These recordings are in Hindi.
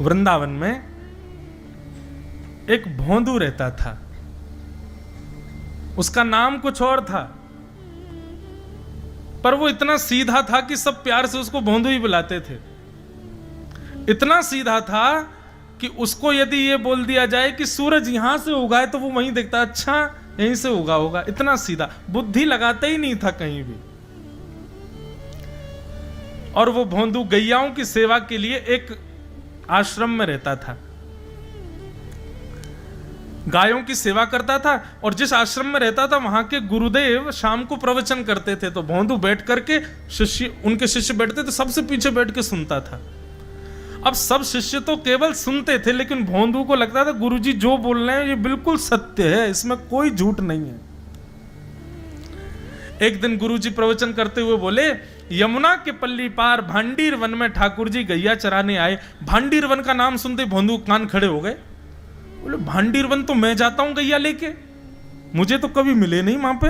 वृंदावन में एक भोंदू रहता था, उसका नाम कुछ और था, पर वो इतना सीधा था कि सब प्यार से उसको भोंदू ही बुलाते थे। इतना सीधा था कि उसको यदि ये बोल दिया जाए कि सूरज यहां से उगा है तो वो वहीं देखता, अच्छा यहीं से उगा होगा। इतना सीधा, बुद्धि लगाता ही नहीं था कहीं भी। और वो भोंदू गैयाओं की सेवा के लिए एक आश्रम में रहता था, गायों की सेवा करता था। और जिस आश्रम में रहता था वहां के गुरुदेव शाम को प्रवचन करते थे, तो भोंदू बैठ करके उनके शिष्य बैठते थे, सबसे पीछे बैठ के सुनता था। अब सब शिष्य तो केवल सुनते थे, लेकिन भोंदू को लगता था गुरुजी जो बोल रहे हैं ये बिल्कुल सत्य है, इसमें कोई झूठ नहीं है। एक दिन गुरुजी प्रवचन करते हुए बोले, यमुना के पल्ली पार भांडीर वन में ठाकुर जी गैया चराने आए। भांडीर वन का नाम सुनते भोंदू कान खड़े हो गए। बोले भांडीर वन तो मैं जाता हूं गैया लेके, मुझे तो कभी मिले नहीं वहां पे।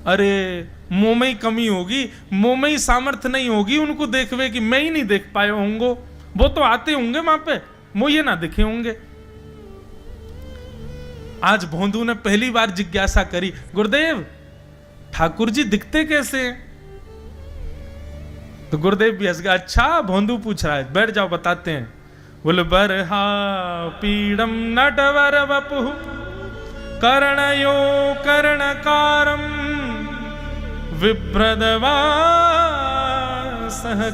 अरे मुंह में ही कमी होगी, मुंह में ही सामर्थ्य नहीं होगी उनको देखवे कि मैं ही नहीं देख पाए होंगे, वो तो आते होंगे वहां पे, मुझे ना दिखे होंगे। आज भोंदू ने पहली बार जिज्ञासा करी, गुरुदेव ठाकुर जी दिखते कैसे हैं? तो गुरुदेव भी हंस गए, अच्छा भोंदू पूछ रहा है, बैठ जाओ बताते हैं। बोले बरहा पीड़म नटवर वपुः कर्णयो कर्णकारम विभ्रदवासः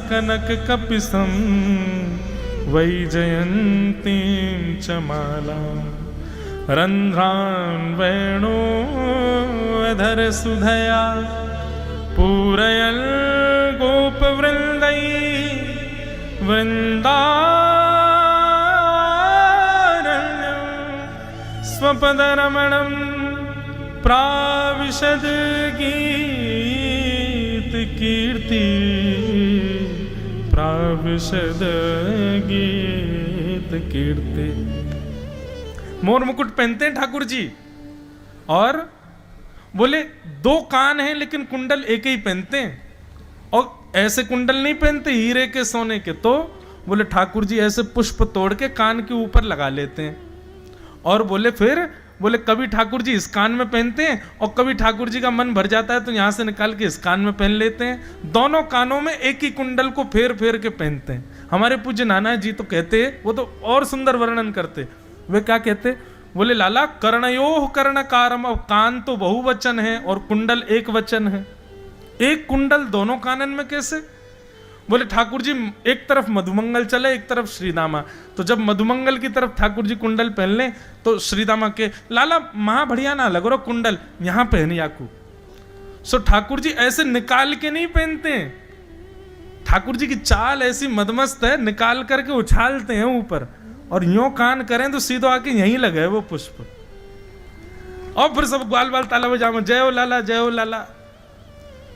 कनक कपिसं वैजयन्तीं च मालां रन्ध्रान् वेणोऽधर सुधया पूरयन् गोपवृन्दै वृन्दारण्यं स्वपदरमणं प्राविशद गीत कीर्ति प्राविशद गीत कीर्ति। मोर मुकुट पहनते हैं ठाकुर जी, और बोले दो कान हैं लेकिन कुंडल एक ही पहनते हैं, और ऐसे कुंडल नहीं पहनते हीरे के सोने के। तो बोले ठाकुर जी ऐसे पुष्प तोड़ के कान के ऊपर लगा लेते हैं। और बोले फिर बोले कभी ठाकुर जी इस कान में पहनते हैं, और कभी ठाकुर जी का मन भर जाता है तो यहां से निकाल के इस कान में पहन लेते हैं। दोनों कानों में एक ही कुंडल को फेर फेर के पहनते हैं। हमारे पूज्य नाना जी तो कहते, वो तो और सुंदर वर्णन करते, वे क्या कहते, बोले लाला कर्णयोः कर्णकारम, अब कान तो बहुवचन है और कुंडल एक वचन है, एक कुंडल दोनों कानन में कैसे? बोले ठाकुर जी एक तरफ मधुमंगल चले एक तरफ श्रीदामा, तो जब मधुमंगल की तरफ ठाकुर जी कुंडल पहन लें तो श्रीदामा के लाला महा बढ़िया ना लग रहा कुंडल यहां पहन याकू। सो ठाकुर जी ऐसे निकाल के नहीं पहनते हैं, ठाकुर जी की चाल ऐसी मदमस्त है, निकाल करके उछालते हैं ऊपर, और यूं कान करें तो सीधो आके यहीं लगे वो पुष्प। और फिर सब ग्वाल बाल ताला बजाओ जय हो लाला जय हो लाला।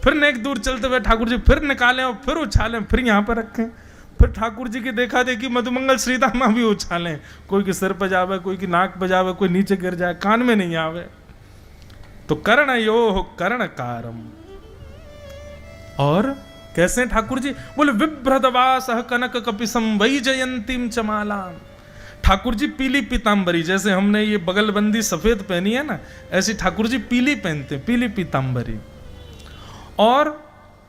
फिर नेक दूर चलते हुए ठाकुर जी फिर निकालें और फिर उछालें, फिर यहाँ पर रखें। फिर ठाकुर जी की देखा देखी मधुमंगल श्रीदामा भी उछालें, कोई के सिर पर जावे, कोई की नाक पर जावे, कोई नीचे गिर जाए, कान में नहीं आवे। तो कर्णयोः कर्णकारम। और कैसे ठाकुर जी? बोले विभ्रदवासः कनक कपिसं वैजयन्तीं च मालां। ठाकुर जी पीली पीतांबरी, जैसे हमने ये बगलबंदी सफेद पहनी है ना, ऐसी ठाकुर जी पीली पहनते, पीली पीतांबरी। और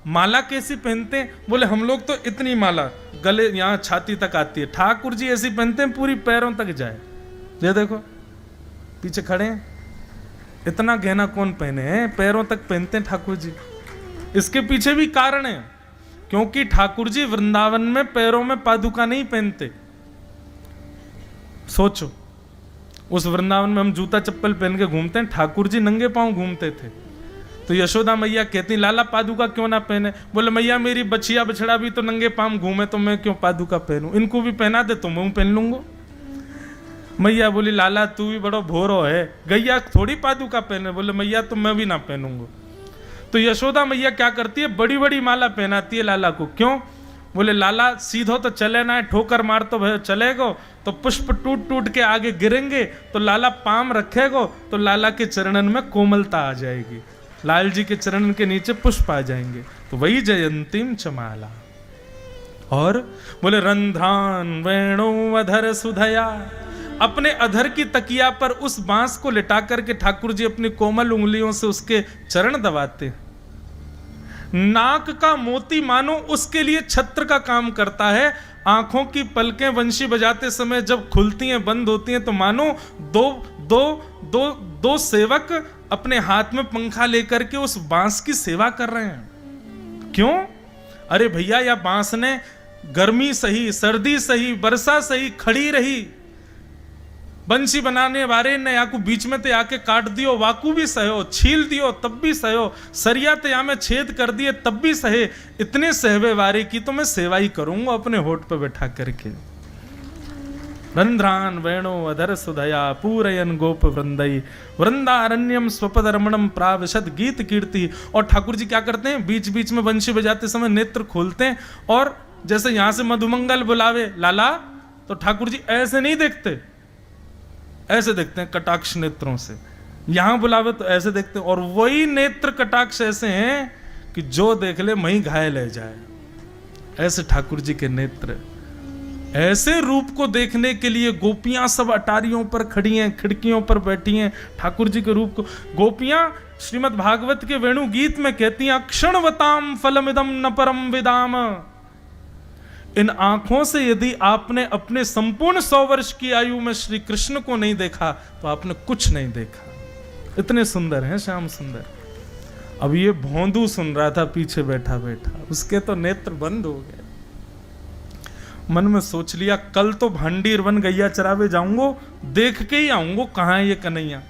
माला कैसी पहनते हैं? बोले हम लोग तो इतनी माला गले यहाँ छाती तक आती है, ठाकुर जी ऐसी पहनते हैं पूरी पैरों तक जाए। ये देखो पीछे खड़े हैं, इतना गहना कौन पहने हैं, पैरों तक पहनते हैं ठाकुर जी। इसके पीछे भी कारण है, क्योंकि ठाकुर जी वृंदावन में पैरों में पादुका नहीं पहनते। सोचो उस वृंदावन में हम जूता चप्पल पहन के घूमते हैं, ठाकुर जी नंगे पांव घूमते थे। तो यशोदा मैया कहती लाला पादुका क्यों ना पहने? बोले मैया मेरी बछिया बछड़ा भी तो नंगे पांव घूमे, तो मैं क्यों पादुका पहनूं, इनको भी पहना दे तो मैं पहन लूंगा। मैया बोली लाला तू भी बड़ो भोरो है, गैया थोड़ी पादुका पहने। बोले मैया तो मैं भी ना पहनूंगा। तो यशोदा मैया क्या करती है, बड़ी बड़ी माला पहनाती है लाला को। क्यों? बोले लाला सीधो तो चले ना है, ठोकर मार तो भैया चलेगो तो पुष्प टूट टूट के आगे गिरेंगे, तो लाला पाम रखेगो तो लाला के चरणन में कोमलता आ जाएगी, लाल जी के चरण के नीचे पुष्प आ जाएंगे। तो वही जयंतीम च माला। और बोले रंध्रान वेणु अधर सुधया, अपने अधर की तकिया पर उस बांस को लिटा करके ठाकुर जी अपनी कोमल उंगलियों से उसके चरण दबाते। नाक का मोती मानो उसके लिए छत्र का काम करता है। आंखों की पलकें वंशी बजाते समय जब खुलती हैं बंद होती हैं तो मानो दो दो दो दो सेवक अपने हाथ में पंखा लेकर के उस बांस की सेवा कर रहे हैं। क्यों? अरे भैया, या बांस ने गर्मी सही, सर्दी सही, वर्षा सही खड़ी रही, बंसी बनाने वाले ने याकू बीच में ते आके काट दियो, वाकू भी सहो, छील दियो तब भी सहो, सरिया ते में छेद कर दिए तब भी सहे, इतने सहवे वारे की तो मैं सेवा ही करूंगा अपने होठ पे बैठा करके। रंध्रान वेणो अधर सुधया पूरयन गोप वृंदई वृंदारण्यम स्वपद रमणम प्राविशद गीत कीर्ति। और ठाकुर जी क्या करते हैं, बीच बीच में बंशी बजाते समय नेत्र खोलते हैं और जैसे यहां से मधुमंगल बुलावे लाला, तो ठाकुर जी ऐसे नहीं देखते, ऐसे देखते हैं कटाक्ष नेत्रों से। यहां बुलावे तो ऐसे देखते हैं, और वही नेत्र कटाक्ष ऐसे हैं कि जो देख ले वहीं घायल ले जाए। ऐसे ठाकुर जी के नेत्र। ऐसे रूप को देखने के लिए गोपियां सब अटारियों पर खड़ी हैं, खिड़कियों पर बैठी हैं ठाकुर जी के रूप को। गोपियां श्रीमद् भागवत के वेणु गीत में कहती हैं, क्षणवताम फलमिदम न परम विदाम। इन आंखों से यदि आपने अपने संपूर्ण 100 वर्ष की आयु में श्री कृष्ण को नहीं देखा तो आपने कुछ नहीं देखा। इतने सुंदर हैं श्याम सुंदर। अब ये भोंदू सुन रहा था पीछे बैठा बैठा, उसके तो नेत्र बंद हो गए। मन में सोच लिया कल तो भांडीर वन गैया चरावे जाऊंगो, देख के ही आऊंगो कहां है ये कन्हैया।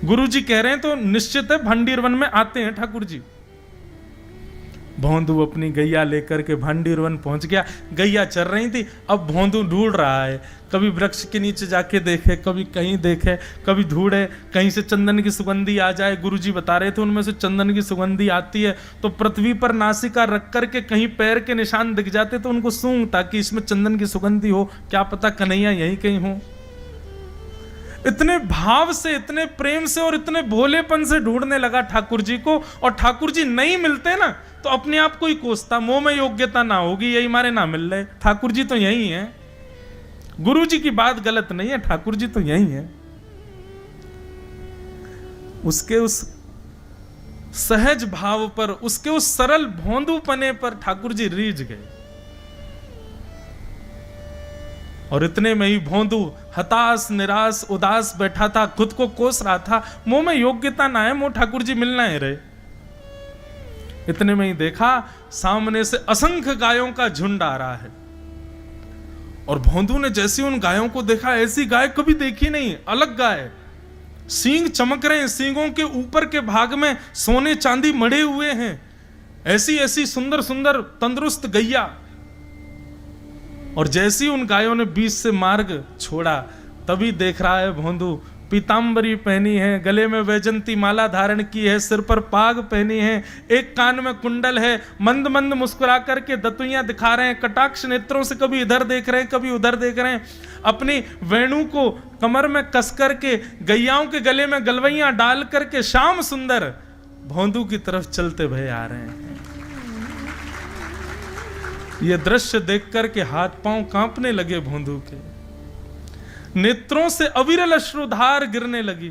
गुरुजी कह रहे हैं तो निश्चित है भांडीर वन में आते हैं ठाकुर जी। भोंदू अपनी गैया लेकर के भांडीर वन पहुंच गया। गैया चल रही थी, अब भोंदू ढूंढ रहा है, कभी वृक्ष के नीचे जाके देखे, कभी कहीं देखे, कभी ढूंढे कहीं से चंदन की सुगंधी आ जाए। गुरुजी बता रहे थे उनमें से चंदन की सुगंधी आती है तो पृथ्वी पर नासिका रख करके कहीं पैर के निशान दिख जाते तो उनको सूंघ, ताकि इसमें चंदन की सुगंधी हो, क्या पता कन्हैया यहीं कहीं हो। इतने भाव से, इतने प्रेम से और इतने भोलेपन से ढूंढने लगा ठाकुर जी को। और ठाकुर जी नहीं मिलते ना तो अपने आप को ही कोसता, मोह में योग्यता ना होगी, यही मारे ना मिल रहे, ठाकुर जी तो यही हैं। गुरु जी की बात गलत नहीं है, ठाकुर जी तो यही हैं। उसके उस सहज भाव पर, उसके उस सरल भोंदूपने पर ठाकुर जी रीझ गए। और इतने में ही भोंदू हताश निराश उदास बैठा था, खुद को कोस रहा था, मुंह में योग्यता ना है, मुंह ठाकुर जी मिलना है रहे। इतने में ही देखा सामने से असंख्य गायों का झुंड आ रहा है। और भोंदू ने जैसे उन गायों को देखा, ऐसी गाय कभी देखी नहीं, अलग गाय, सींग चमक रहे हैं, सींगों के ऊपर के भाग में सोने चांदी मढ़े हुए हैं, ऐसी ऐसी सुंदर सुंदर तंदुरुस्त गैया। और जैसे ही उन गायों ने बीच से मार्ग छोड़ा, तभी देख रहा है भोंदू पीतांबरी पहनी है, गले में वैजंती माला धारण की है, सिर पर पाग पहनी है, एक कान में कुंडल है, मंद मंद मुस्कुरा करके दतुइयां दिखा रहे हैं, कटाक्ष नेत्रों से कभी इधर देख रहे हैं कभी उधर देख रहे हैं, अपनी वेणु को कमर में कस करके गैयाओं के गले में गलवैयां डाल करके श्याम सुंदर भोंदू की तरफ चलते भये आ रहे हैं। ये दृश्य देख करके हाथ पांव कांपने लगे भोंदू के, नेत्रों से अविरल अश्रुधार गिरने लगी।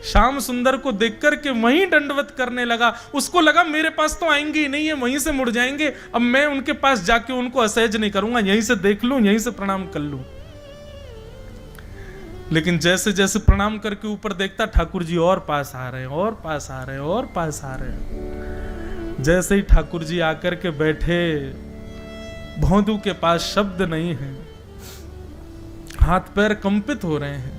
श्याम सुंदर को देखकर के वहीं दंडवत करने लगा। उसको लगा मेरे पास तो आएंगे ही नहीं, है वहीं से मुड़ जाएंगे, अब मैं उनके पास जाके उनको असहज नहीं करूंगा, यहीं से देख लूं, यहीं से प्रणाम कर लूं। लेकिन जैसे जैसे प्रणाम करके ऊपर देखता, ठाकुर जी और पास आ रहे हैं, और पास आ रहे हैं, और पास आ रहे हैं। जैसे ही ठाकुर जी आकर के बैठे, भोंदू के पास शब्द नहीं है, हाथ पैर कंपित हो रहे हैं,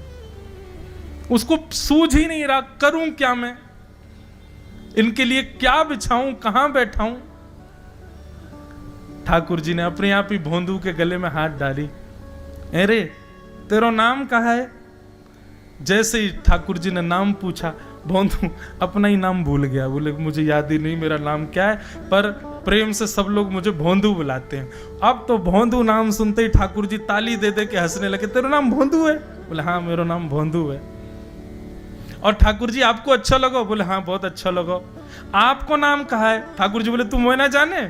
उसको सूझ ही नहीं रहा करूं क्या मैं, इनके लिए क्या बिछाऊं, कहां बैठाऊं। ठाकुर जी ने अपने आप ही भोंदू के गले में हाथ डाली, अरे तेरा नाम कहा है। जैसे ही ठाकुर जी ने नाम पूछा, भोंदू अपना ही नाम भूल गया, बोले मुझे याद ही नहीं मेरा नाम क्या है, पर प्रेम से सब लोग मुझे भोंदू बुलाते हैं। अब तो भोंदू नाम सुनते ही ठाकुर जी ताली दे दे के हंसने लगे, तेरा नाम भोंदू है? बोले हाँ मेरा नाम भोंदू है। और ठाकुर जी आपको अच्छा लगा? बोले हाँ बहुत अच्छा लगा। आपको नाम कहा है? ठाकुर जी बोले तू मोह ना जाने?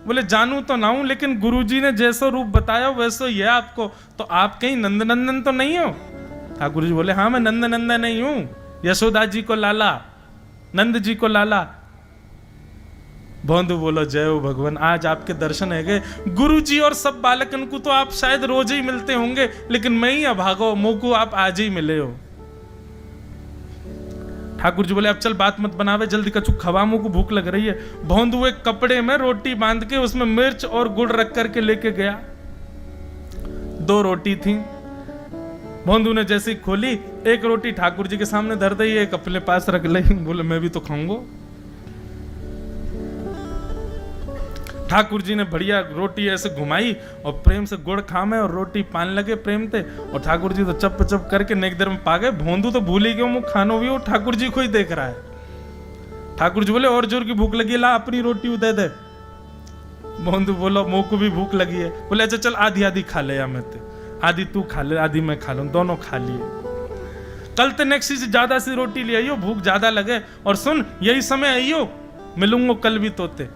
बोले जानू तो ना हूं, लेकिन गुरुजी ने जैसा रूप बताया वैसा ही है आपको, तो आप कहीं नंदनंदन तो नहीं हो? ठाकुर जी बोले हाँ मैं नंदनंदन नहीं हूं, यशोदा जी को लाला, नंद जी को लाला। भोंदू बोलो जय हो भगवान, आज आपके दर्शन है गए। गुरु जी और सब बालकन को तो आप शायद रोज ही मिलते होंगे, लेकिन मैं ही अभागो, मोको आप आज ही मिले हो। ठाकुर जी बोले अब चल बात मत बनावे, जल्दी कछु खवा, मुंह को भूख लग रही है। भोंदू एक कपड़े में रोटी बांध के उसमें मिर्च और गुड़ रख करके लेके गया। 2 रोटी थी। भोंदू ने जैसी खोली, एक रोटी ठाकुर जी के सामने धर दी, एक अपने पास रख ली। बोले मैं भी तो खाऊंगा। ठाकुर जी ने बढ़िया रोटी ऐसे घुमाई और प्रेम से गुड़ खामे और रोटी पान लगे प्रेम से, और ठाकुर जी तो चप चप करके नेक देर में पा गए। भोंदू तो भूल ही गए मुँह खानो भी, वो ठाकुर जी को ही देख रहा है। ठाकुर जी बोले और जोर की भूख लगी, ला अपनी रोटी दे दे। भोंदू बोलो मुँह को भी भूख लगी है। बोले अच्छा चल आधी आधी खा ले, या मैं आधी तू खा ले आधी मैं खा लूं, दोनों खा लिए। कल ते नेक्स्ट से ज्यादा सी रोटी ले आइयो, भूख ज्यादा लगे, और सुन यही समय आइयो, मिलूंगा कल भी तोते।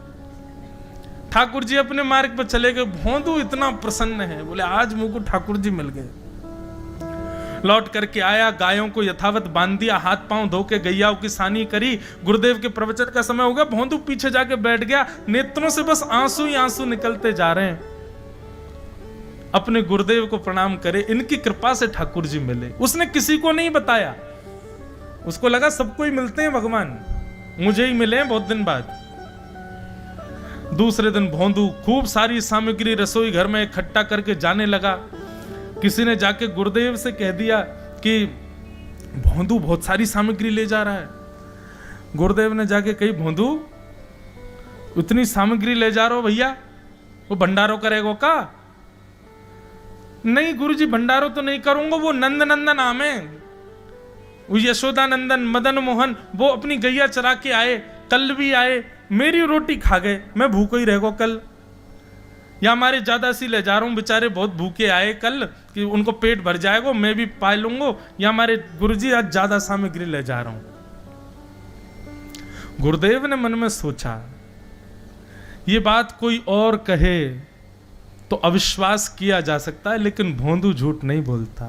ठाकुर जी अपने मार्ग पर चले गए। भोंदू इतना प्रसन्न है, बोले आज मुझको ठाकुर जी मिल गए। लौट करके आया, गायों को यथावत बांध दिया, हाथ पांव धो के गैयाओं की सानी करी। गुरुदेव के प्रवचन का समय हो गया। भोंदू पीछे जाके बैठ गया, नेत्रों से बस आंसू ही आंसू निकलते जा रहे हैं। अपने गुरुदेव को प्रणाम करे, इनकी कृपा से ठाकुर जी मिले। उसने किसी को नहीं बताया, उसको लगा सबको ही मिलते हैं भगवान, मुझे ही मिले हैं बहुत दिन बाद। दूसरे दिन भोंदू खूब सारी सामग्री रसोई घर में इकट्ठा करके जाने लगा। किसी ने जाके गुरुदेव से कह दिया कि भोंदू बहुत सारी सामग्री ले जा रहा है। गुरुदेव ने जाके कही भोंदू इतनी सामग्री ले जा रहे हो भैया, वो भंडारो करेगो का? नहीं गुरुजी भंडारो तो नहीं करूंगा, वो नंद नंदन नाम है, वो यशोदा नंदन मदन मोहन, वो अपनी गैया चरा के आए, कल भी आए, मेरी रोटी खा गए, मैं भूखो ही रहेगा कल। या हमारे ज्यादा सी ले जा रहा हूं, बेचारे बहुत भूखे आए कल, कि उनको पेट भर जाएगा, मैं भी पा लूंगा। या हमारे गुरुजी आज ज्यादा सामग्री ले जा रहा हूं। गुरुदेव ने मन में सोचा ये बात कोई और कहे तो अविश्वास किया जा सकता है, लेकिन भोंदू झूठ नहीं बोलता।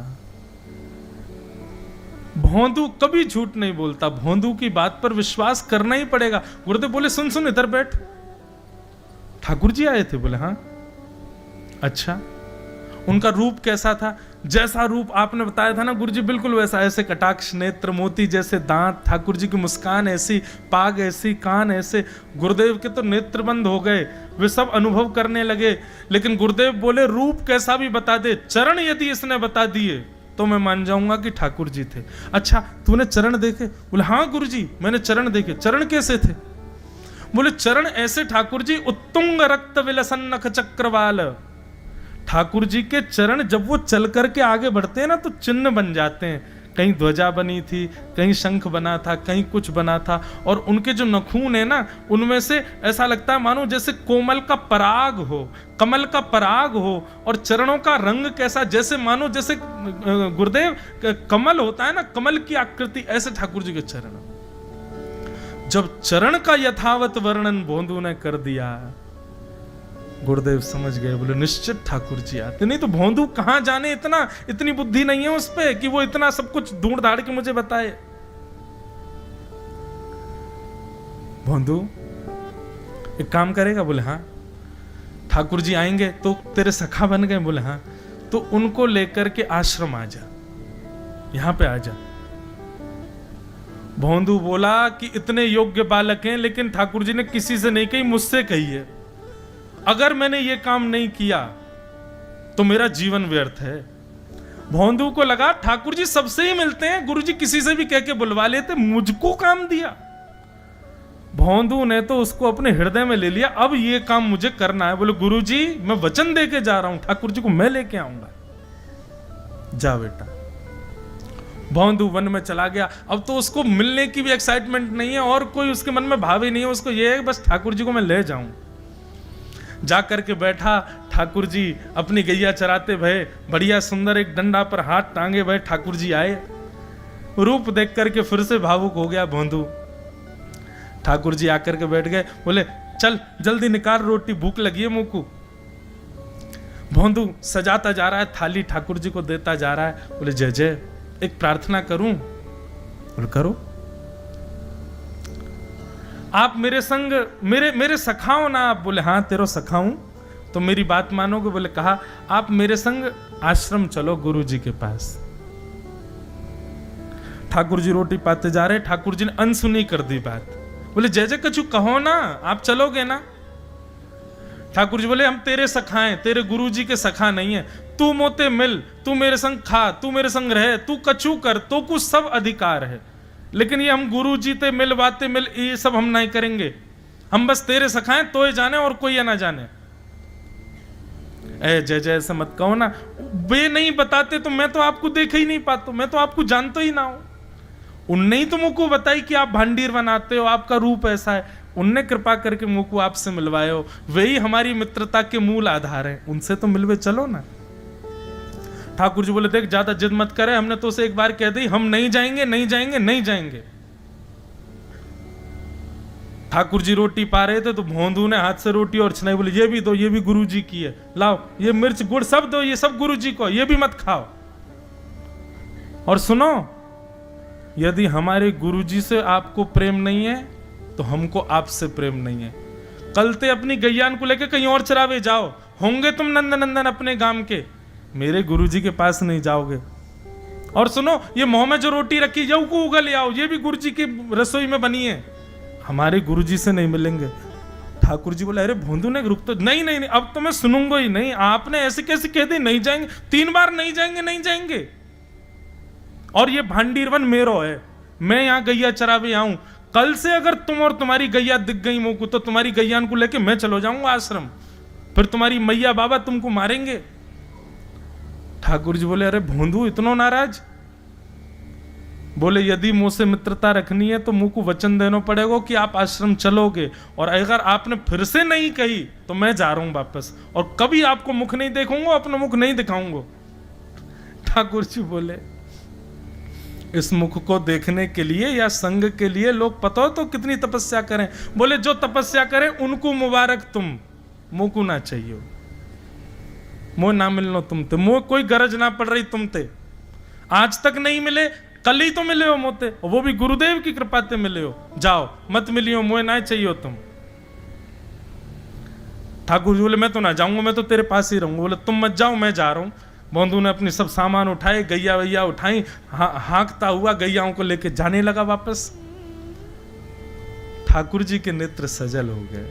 भोंदू कभी झूठ नहीं बोलता, भोंदू की बात पर विश्वास करना ही पड़ेगा। गुरुदेव बोले सुन सुन इधर बैठ, ठाकुर जी आए थे? बोले हाँ। अच्छा उनका रूप कैसा था? जैसा रूप आपने बताया था ना गुरुजी, बिल्कुल वैसा, ऐसे कटाक्ष नेत्र, मोती जैसे दांत, ठाकुर जी की मुस्कान ऐसी, पाग ऐसी, कान ऐसे। गुरुदेव के तो नेत्र बंद हो गए, वे सब अनुभव करने लगे। लेकिन गुरुदेव बोले रूप कैसा भी बता दे, चरण यदि इसने बता दिए तो मैं मान जाऊंगा कि ठाकुर जी थे। अच्छा तूने चरण देखे? बोले हाँ गुरुजी मैंने चरण देखे। चरण कैसे थे? बोले चरण ऐसे ठाकुर जी, उत्तुंग रक्त विलसन नख चक्रवाल। ठाकुर जी के चरण जब वो चल करके आगे बढ़ते हैं ना तो चिन्ह बन जाते हैं। कहीं ध्वजा बनी थी, कहीं शंख बना था, कहीं कुछ बना था। और उनके जो नखून है ना, उनमें से ऐसा लगता है मानो जैसे कोमल का पराग हो, कमल का पराग हो। और चरणों का रंग कैसा, जैसे मानो जैसे गुरुदेव कमल होता है ना, कमल की आकृति, ऐसे ठाकुर जी के चरण। जब चरण का यथावत वर्णन भोंदू ने कर दिया, गुरुदेव समझ गए, बोले निश्चित ठाकुर जी आते। नहीं तो भोंदू कहां जाने, इतनी बुद्धि नहीं है उस पे कि वो इतना सब कुछ ढूंढ धाड़ के मुझे बताए। भोंदू एक काम करेगा? बोले हाँ। ठाकुर जी आएंगे तो तेरे सखा बन गए? बोले हाँ। तो उनको लेकर के आश्रम आ जा, यहां पे आ जा। भोंदू बोला कि इतने योग्य बालक हैं, लेकिन ठाकुर जी ने किसी से नहीं कही, मुझसे कही है। अगर मैंने ये काम नहीं किया तो मेरा जीवन व्यर्थ है। भोंदू को लगा ठाकुर जी सबसे ही मिलते हैं, गुरुजी किसी से भी कह के बुलवा लेते, मुझको काम दिया। भोंदू ने तो उसको अपने हृदय में ले लिया, अब ये काम मुझे करना है। बोले गुरुजी मैं वचन दे के जा रहा हूं, ठाकुर जी को मैं लेके आऊंगा। जा बेटा। भोंदू वन में चला गया। अब तो उसको मिलने की भी एक्साइटमेंट नहीं है और कोई उसके मन में भाव ही नहीं है, उसको ये है बस ठाकुर जी को मैं ले जाऊं। जाकर के बैठा, ठाकुर जी अपनी गैया चराते भये, बढ़िया सुंदर एक डंडा पर हाथ टांगे भये ठाकुर जी आए। रूप देख करके फिर से भावुक हो गया भोंदू। ठाकुर जी आकर के बैठ गए, बोले चल जल्दी निकाल रोटी, भूख लगी है मुंह को। भोंदू सजाता जा रहा है, थाली ठाकुर जी को देता जा रहा है। बोले जय जय, एक प्रार्थना करूं? बोले करो। आप मेरे संग मेरे सखा हो ना आप? बोले हाँ तेरो सखा हूं, तो मेरी बात मानोगे? बोले कहा, आप मेरे संग आश्रम चलो गुरु जी के पास। ठाकुर जी रोटी पाते जा रहे, ठाकुर जी ने अनसुनी कर दी बात। बोले जय जय कछु कहो ना, आप चलोगे ना? ठाकुर जी बोले हम तेरे सखा हैं, तेरे गुरु जी के सखा नहीं है। तू मोते मिल, तू मेरे संग खा, तू मेरे संग रहे, तू कछु कर, तो कुछ सब अधिकार है, लेकिन ये हम गुरु जी ते मिल बातें मिल ये सब हम नहीं करेंगे। हम बस तेरे सखाएं, तो ये जाने और कोई ये ना जाने। ए जय जय ऐसा मत कहो ना, वे नहीं बताते तो मैं तो आपको देख ही नहीं पाता, मैं तो आपको जानता ही ना हूं। उनने ही तो मुझको बताई कि आप भांडीर बनाते हो, आपका रूप ऐसा है, उनने कृपा करके मुझको आपसे मिलवाए हो, वही हमारी मित्रता के मूल आधार हैं, उनसे तो मिलवे चलो ना। ठाकुर जी बोले देख ज्यादा जिद मत करे, हमने तो उसे एक बार कह दी हम नहीं जाएंगे नहीं जाएंगे नहीं जाएंगे। ठाकुर जी रोटी पा रहे थे तो भोंदू ने हाथ से रोटी और छनाई, बोले ये भी दो, ये भी गुरु जी की है, लाओ ये मिर्च गुड़ सब दो, ये सब गुरु जी को, ये भी मत खाओ। और सुनो, यदि हमारे गुरु जी से आपको प्रेम नहीं है तो हमको आपसे प्रेम नहीं है। कल ते अपनी गैयान को लेकर कहीं और चरावे जाओ, होंगे तुम नंदन अपने गांव के, मेरे गुरुजी के पास नहीं जाओगे। और सुनो, ये मुंह में जो रोटी रखी जाओ को उगल आओ, ये भी गुरुजी की रसोई में बनी है, हमारे गुरुजी से नहीं मिलेंगे। ठाकुर जी बोले अरे भोंदू ने रुक तो, नहीं नहीं नहीं अब तो मैं सुनूंगा ही नहीं, आपने ऐसे कैसे कह दी नहीं जाएंगे, 3 बार नहीं जाएंगे नहीं जाएंगे। और ये भांडीरवन मेरो है, मैं यहां गैया चरावे आऊं, कल से अगर तुम और तुम्हारी गैया दिख गई मुंह को तो तुम्हारी गैयान को लेके मैं चलो जाऊंगा आश्रम, फिर तुम्हारी मैया बाबा तुमको मारेंगे। ठाकुर जी बोले अरे भोंदू इतना नाराज? बोले यदि मुंह से मित्रता रखनी है तो मुंह को वचन देना पड़ेगा कि आप आश्रम चलोगे, और अगर आपने फिर से नहीं कही तो मैं जा रहा हूं वापस, और कभी आपको मुख नहीं देखूंगा, अपना मुख नहीं दिखाऊंगा। ठाकुर जी बोले इस मुख को देखने के लिए या संग के लिए लोग पता हो तो कितनी तपस्या करें। बोले जो तपस्या करें उनको मुबारक, तुम मुंह को ना चाहिए, मुंह ना मिलनो तुमते, मुंह कोई गरज ना पड़ रही तुमते, आज तक नहीं मिले, कल ही तो मिले हो मोते, वो भी गुरुदेव की कृपा से मिले हो, जाओ मत मिलियो, मुंह ना चाहिए तुम। ठाकुर जी बोले मैं तो ना जाऊंगा, मैं तो तेरे पास ही रहूंगा। बोले तुम मत जाओ, मैं जा रहा हूं। बोंदू ने अपनी सब सामान उठाए, गैया वैया उठाई, हाँकता हुआ गैयाओं को लेके जाने लगा वापस। ठाकुर जी के नेत्र सजल हो गए।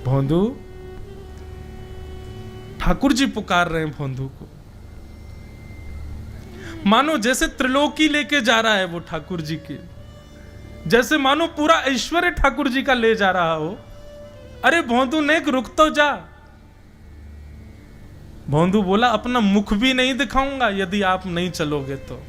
भोंदू, ठाकुर जी पुकार रहे हैं भोंदू को, मानो जैसे त्रिलोकी लेके जा रहा है वो ठाकुर जी की, जैसे मानो पूरा ऐश्वर्य ठाकुर जी का ले जा रहा हो। अरे भोंदू ने रुक तो जा। भोंदू बोला अपना मुख भी नहीं दिखाऊंगा यदि आप नहीं चलोगे तो।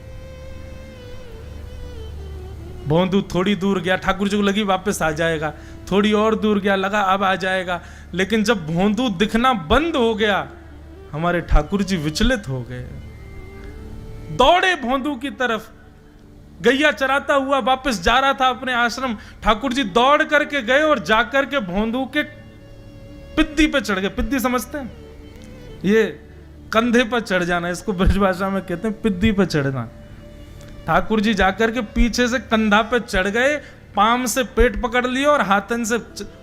भोंदू थोड़ी दूर गया, ठाकुर जी को लगी वापस आ जाएगा, थोड़ी और दूर गया, लगा अब आ जाएगा, लेकिन जब भोंदू दिखना बंद हो गया हमारे ठाकुर जी विचलित हो गए, दौड़े भोंदू की तरफ। गैया चराता हुआ वापस जा रहा था अपने आश्रम, ठाकुर जी दौड़ करके गए और जाकर के भोंदू के पिद्दी पे चढ़ गए। पिद्दी समझते हैं? ये कंधे पर चढ़ जाना, इसको ब्रजभाषा में कहते हैं पिद्दी पे चढ़ना। ठाकुर जी जाकर के पीछे से कंधा पे चढ़ गए, पाम से पेट पकड़ लिया और हाथन से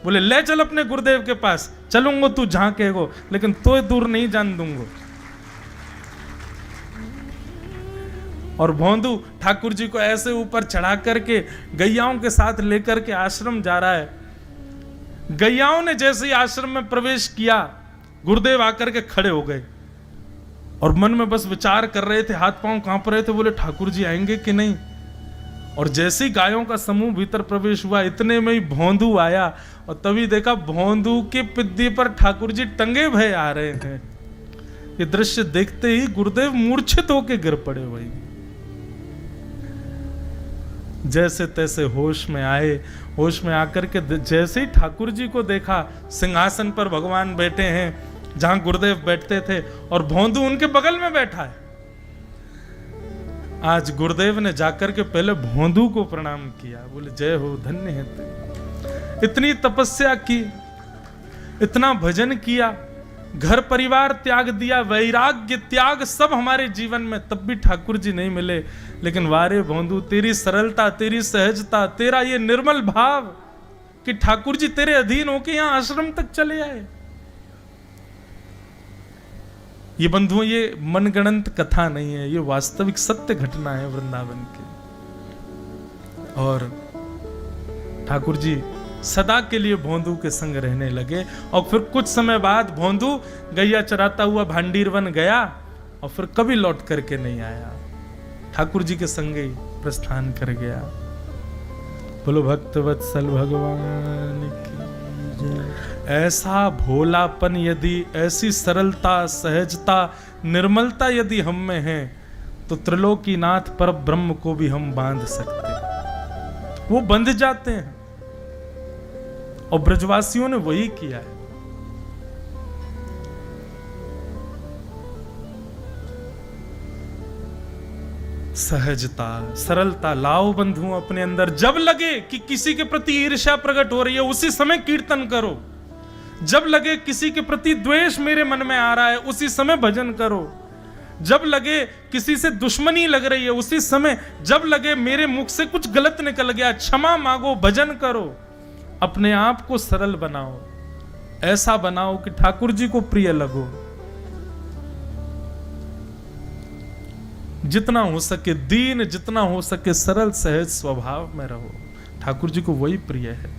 बोले ले चल अपने गुरुदेव के पास, चलूंगा तू जहां कहेगो, लेकिन तो दूर नहीं जान दूंगा। और भोंदू ठाकुर जी को ऐसे ऊपर चढ़ा करके गैयाओं के साथ लेकर के आश्रम जा रहा है। गैयाओं ने जैसे ही आश्रम में प्रवेश किया, गुरुदेव आकर के खड़े हो गए और मन में बस विचार कर रहे थे, हाथ पांव कांप रहे थे, बोले ठाकुर जी आएंगे कि नहीं। और जैसे ही गायों का समूह भीतर प्रवेश हुआ, इतने में ही भोंदू आया और तभी देखा भोंदू के पिद्दी पर ठाकुर जी टंगे भय आ रहे हैं। ये दृश्य देखते ही गुरुदेव मूर्छित होकर गिर पड़े। भाई जैसे तैसे होश में आए, होश में आकर के जैसे ही ठाकुर जी को देखा, सिंहासन पर भगवान बैठे हैं जहां गुरुदेव बैठते थे और भोंदू उनके बगल में बैठा है। आज गुरुदेव ने जाकर के पहले भोंदू को प्रणाम किया, बोले जय हो, धन्य है तू, इतनी तपस्या की, इतना भजन किया, घर परिवार त्याग दिया, वैराग्य त्याग सब हमारे जीवन में, तब भी ठाकुर जी नहीं मिले। लेकिन वारे भोंदू, तेरी सरलता, तेरी सहजता, तेरा ये निर्मल भाव कि ठाकुर जी तेरे अधीन होके यहां आश्रम तक चले आए। ये बंधुओं, ये मनगणंत कथा नहीं है, ये वास्तविक सत्य घटना है वृंदावन की। और ठाकुर जी सदा के लिए भोंदू के संग रहने लगे। और फिर कुछ समय बाद भोंदू गैया चराता हुआ भांडीर वन गया और फिर कभी लौट करके नहीं आया, ठाकुर जी के संग ही प्रस्थान कर गया। बोलो भक्तवत्सल भगवान की जय। ऐसा भोलापन यदि, ऐसी सरलता, सहजता, निर्मलता यदि हम में है तो त्रिलोकीनाथ पर ब्रह्म को भी हम बांध सकते हैं, वो बंध जाते हैं। और ब्रजवासियों ने वही किया है। सहजता, सरलता लाओ बंधुओं अपने अंदर। जब लगे कि किसी के प्रति ईर्ष्या प्रकट हो रही है, उसी समय कीर्तन करो। जब लगे किसी के प्रति द्वेष मेरे मन में आ रहा है, उसी समय भजन करो। जब लगे किसी से दुश्मनी लग रही है, उसी समय, जब लगे मेरे मुख से कुछ गलत निकल गया, क्षमा मांगो, भजन करो। अपने आप को सरल बनाओ, ऐसा बनाओ कि ठाकुर जी को प्रिय लगो। जितना हो सके दीन, जितना हो सके सरल सहज स्वभाव में रहो। ठाकुर जी को वही प्रिय है।